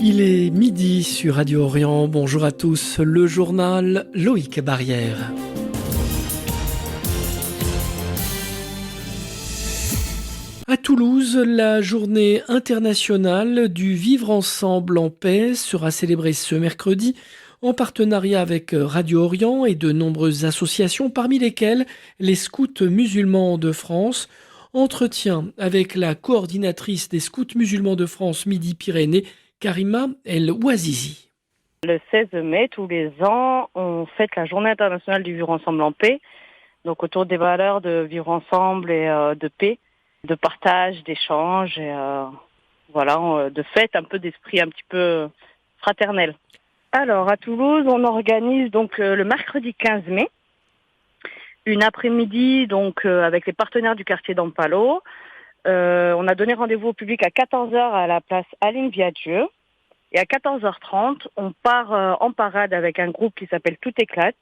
Il est midi sur Radio Orient. Bonjour à tous. Le journal Loïc Barrière. À Toulouse, la journée internationale du vivre ensemble en paix sera célébrée ce mercredi en partenariat avec Radio Orient et de nombreuses associations, parmi lesquelles les Scouts musulmans de France. Entretien avec la coordinatrice des Scouts musulmans de France Midi-Pyrénées, Karima El Ouazizi. Le 16 mai, tous les ans, on fête la journée internationale du vivre ensemble en paix, donc autour des valeurs de vivre ensemble et de paix, de partage, d'échange, et de fête, un peu d'esprit un petit peu fraternel. Alors, à Toulouse, on organise donc le mercredi 15 mai, une après-midi donc avec les partenaires du quartier d'Ampalo. On a donné rendez-vous au public à 14h à la place Aline Viadieu. Et à 14h30, on part en parade avec un groupe qui s'appelle Tout éclate,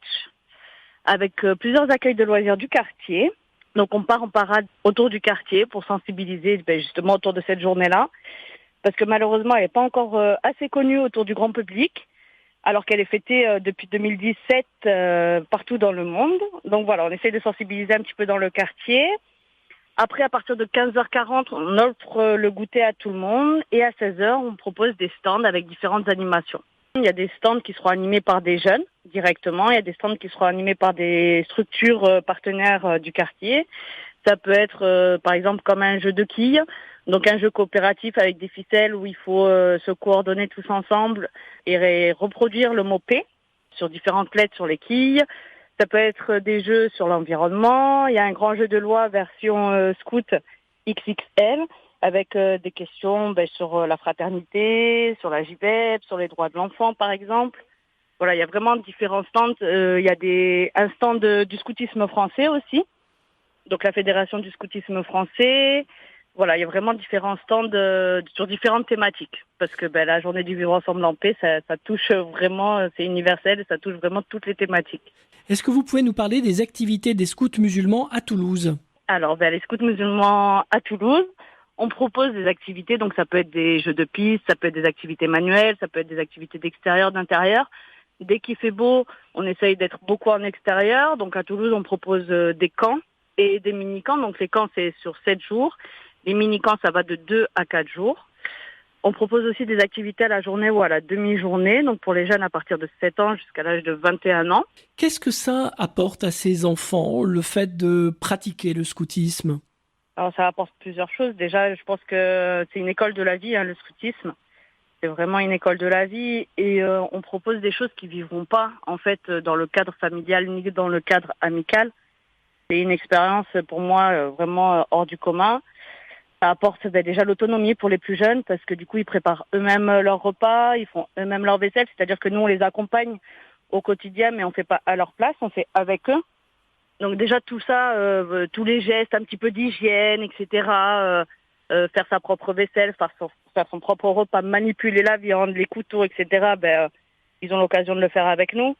avec plusieurs accueils de loisirs du quartier. Donc on part en parade autour du quartier pour sensibiliser justement autour de cette journée-là, parce que malheureusement elle n'est pas encore assez connue autour du grand public, alors qu'elle est fêtée depuis 2017 partout dans le monde. Donc voilà, on essaie de sensibiliser un petit peu dans le quartier. Après, à partir de 15h40, on offre le goûter à tout le monde. Et à 16h, on propose des stands avec différentes animations. Il y a des stands qui seront animés par des jeunes directement. Il y a des stands qui seront animés par des structures partenaires du quartier. Ça peut être, par exemple, comme un jeu de quilles. Donc un jeu coopératif avec des ficelles où il faut se coordonner tous ensemble et reproduire le mot paix sur différentes lettres sur les quilles. Ça peut être des jeux sur l'environnement. Il y a un grand jeu de loi version scout XXL avec des questions sur la fraternité, sur la JVEP, sur les droits de l'enfant par exemple. Voilà, il y a vraiment différents stands. Il y a un stand du scoutisme français aussi, donc la Fédération du scoutisme français. Voilà, il y a vraiment différents stands sur différentes thématiques. Parce que la journée du vivre ensemble en paix, ça touche vraiment, c'est universel, ça touche vraiment toutes les thématiques. Est-ce que vous pouvez nous parler des activités des scouts musulmans à Toulouse ? Alors, les scouts musulmans à Toulouse, on propose des activités, donc ça peut être des jeux de piste, ça peut être des activités manuelles, ça peut être des activités d'extérieur, d'intérieur. Dès qu'il fait beau, on essaye d'être beaucoup en extérieur. Donc à Toulouse, on propose des camps et des mini-camps. Donc les camps, c'est sur 7 jours. Les mini-camps, ça va de 2 à 4 jours. On propose aussi des activités à la journée ou à la demi-journée, donc pour les jeunes à partir de 7 ans jusqu'à l'âge de 21 ans. Qu'est-ce que ça apporte à ces enfants, le fait de pratiquer le scoutisme ? Alors ça apporte plusieurs choses. Déjà, je pense que c'est une école de la vie, le scoutisme. C'est vraiment une école de la vie et on propose des choses qui ne vivront pas en fait dans le cadre familial ni dans le cadre amical. C'est une expérience pour moi vraiment hors du commun. Ça apporte déjà l'autonomie pour les plus jeunes parce que du coup ils préparent eux-mêmes leurs repas, ils font eux-mêmes leur vaisselle, c'est-à-dire que nous on les accompagne au quotidien mais on fait pas à leur place, on fait avec eux. Donc déjà tout ça, tous les gestes, un petit peu d'hygiène, etc. Faire sa propre vaisselle, faire son propre repas, manipuler la viande, les couteaux, etc. Ils ont l'occasion de le faire avec nous.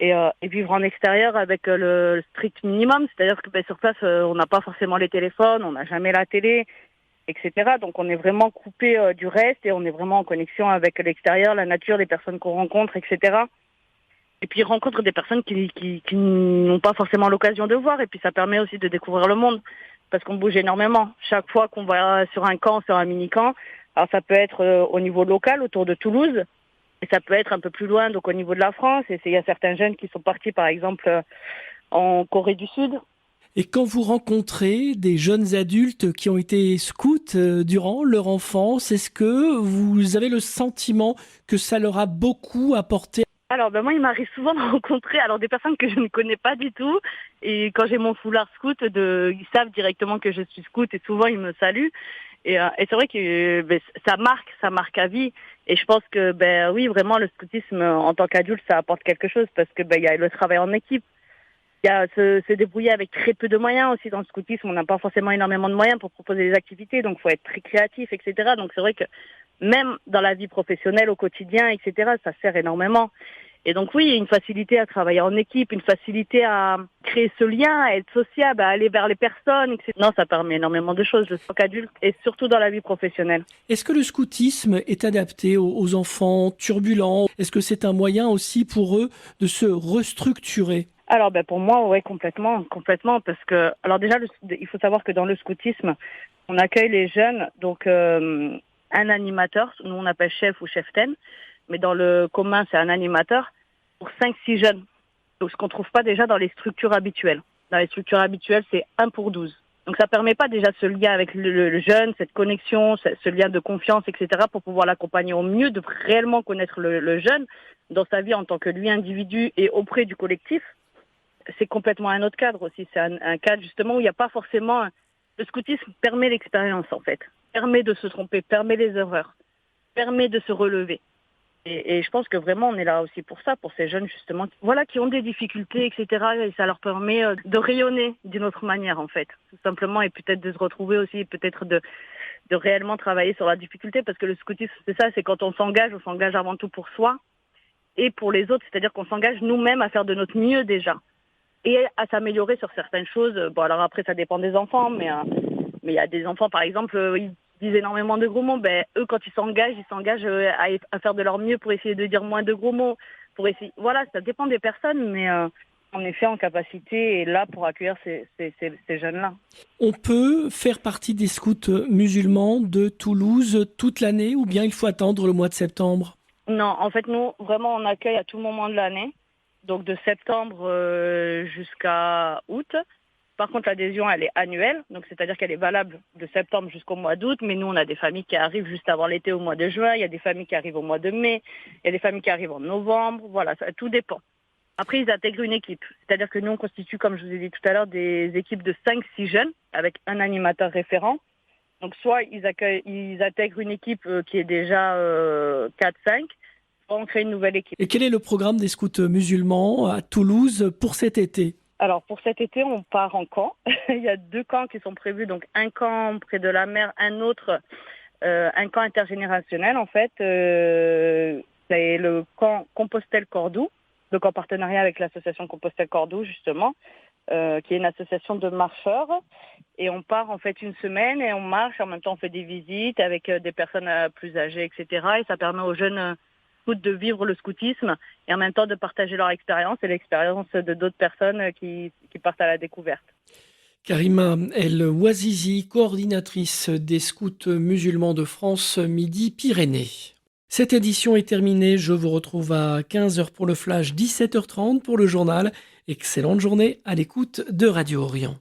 Et vivre en extérieur avec le strict minimum, c'est-à-dire que sur place, on n'a pas forcément les téléphones, on n'a jamais la télé, etc. Donc on est vraiment coupé du reste et on est vraiment en connexion avec l'extérieur, la nature, les personnes qu'on rencontre, etc. Et puis ils rencontrent des personnes qui n'ont pas forcément l'occasion de voir et puis ça permet aussi de découvrir le monde parce qu'on bouge énormément. Chaque fois qu'on va sur un camp, sur un mini-camp, alors ça peut être au niveau local, autour de Toulouse, et ça peut être un peu plus loin, donc au niveau de la France. Et il y a certains jeunes qui sont partis, par exemple, en Corée du Sud. Et quand vous rencontrez des jeunes adultes qui ont été scouts durant leur enfance, est-ce que vous avez le sentiment que ça leur a beaucoup apporté ? Alors, moi, il m'arrive souvent de rencontrer des personnes que je ne connais pas du tout. Et quand j'ai mon foulard scout, ils savent directement que je suis scout et souvent, ils me saluent. Et c'est vrai que ça marque à vie. Et je pense que, oui, vraiment, le scoutisme, en tant qu'adulte, ça apporte quelque chose parce que il y a le travail en équipe. Il y a se débrouiller avec très peu de moyens aussi dans le scoutisme. On n'a pas forcément énormément de moyens pour proposer des activités, donc il faut être très créatif, etc. Donc c'est vrai que même dans la vie professionnelle, au quotidien, etc., ça sert énormément. Et donc oui, il y a une facilité à travailler en équipe, une facilité à créer ce lien, à être sociable, à aller vers les personnes, etc. Non, ça permet énormément de choses, le sport adulte, et surtout dans la vie professionnelle. Est-ce que le scoutisme est adapté aux enfants turbulents? Est-ce que c'est un moyen aussi pour eux de se restructurer? Alors pour moi, ouais, complètement, complètement, parce que alors déjà, il faut savoir que dans le scoutisme, on accueille les jeunes, donc un animateur, nous on appelle chef ou chef-ten, mais dans le commun, c'est un animateur pour 5-6 jeunes. Donc ce qu'on ne trouve pas déjà dans les structures habituelles. Dans les structures habituelles, c'est 1 pour 12. Donc ça ne permet pas déjà ce lien avec le jeune, cette connexion, ce lien de confiance, etc., pour pouvoir l'accompagner au mieux, de réellement connaître le jeune dans sa vie en tant que lui individu et auprès du collectif. C'est complètement un autre cadre aussi. C'est un cadre justement où il n'y a pas forcément... Le scoutisme permet l'expérience en fait, permet de se tromper, permet les erreurs, permet de se relever. Et je pense que vraiment on est là aussi pour ça, pour ces jeunes justement, voilà, qui ont des difficultés, etc. Et ça leur permet de rayonner d'une autre manière en fait, tout simplement, et peut-être de se retrouver aussi, peut-être de réellement travailler sur la difficulté, parce que le scoutisme c'est ça, c'est quand on s'engage avant tout pour soi et pour les autres, c'est-à-dire qu'on s'engage nous-mêmes à faire de notre mieux déjà et à s'améliorer sur certaines choses. Bon alors après ça dépend des enfants, mais il y a des enfants par exemple, ils disent énormément de gros mots, eux quand ils s'engagent à faire de leur mieux pour essayer de dire moins de gros mots, pour essayer, voilà, ça dépend des personnes, mais en effet en capacité est là pour accueillir ces jeunes-là. On peut faire partie des scouts musulmans de Toulouse toute l'année ou bien il faut attendre le mois de septembre? Non, en fait nous vraiment on accueille à tout moment de l'année, donc de septembre jusqu'à août. Par contre, l'adhésion, elle est annuelle, donc c'est-à-dire qu'elle est valable de septembre jusqu'au mois d'août, mais nous, on a des familles qui arrivent juste avant l'été au mois de juin, il y a des familles qui arrivent au mois de mai, il y a des familles qui arrivent en novembre, voilà, ça, tout dépend. Après, ils intègrent une équipe, c'est-à-dire que nous, on constitue, comme je vous ai dit tout à l'heure, des équipes de 5-6 jeunes avec un animateur référent. Donc soit ils intègrent une équipe qui est déjà 4-5, soit on crée une nouvelle équipe. Et quel est le programme des scouts musulmans à Toulouse pour cet été? Alors pour cet été, on part en camp. Il y a 2 camps qui sont prévus, donc un camp près de la mer, un autre, un camp intergénérationnel en fait. C'est le camp Compostelle-Cordoue, donc en partenariat avec l'association Compostelle-Cordoue justement, qui est une association de marcheurs. Et on part en fait une semaine et on marche, en même temps on fait des visites avec des personnes plus âgées, etc. Et ça permet aux jeunes de vivre le scoutisme et en même temps de partager leur expérience et l'expérience de d'autres personnes qui partent à la découverte. Karima El Ouazizi, coordinatrice des scouts musulmans de France Midi-Pyrénées. Cette édition est terminée, je vous retrouve à 15h pour le flash, 17h30 pour le journal. Excellente journée à l'écoute de Radio Orient.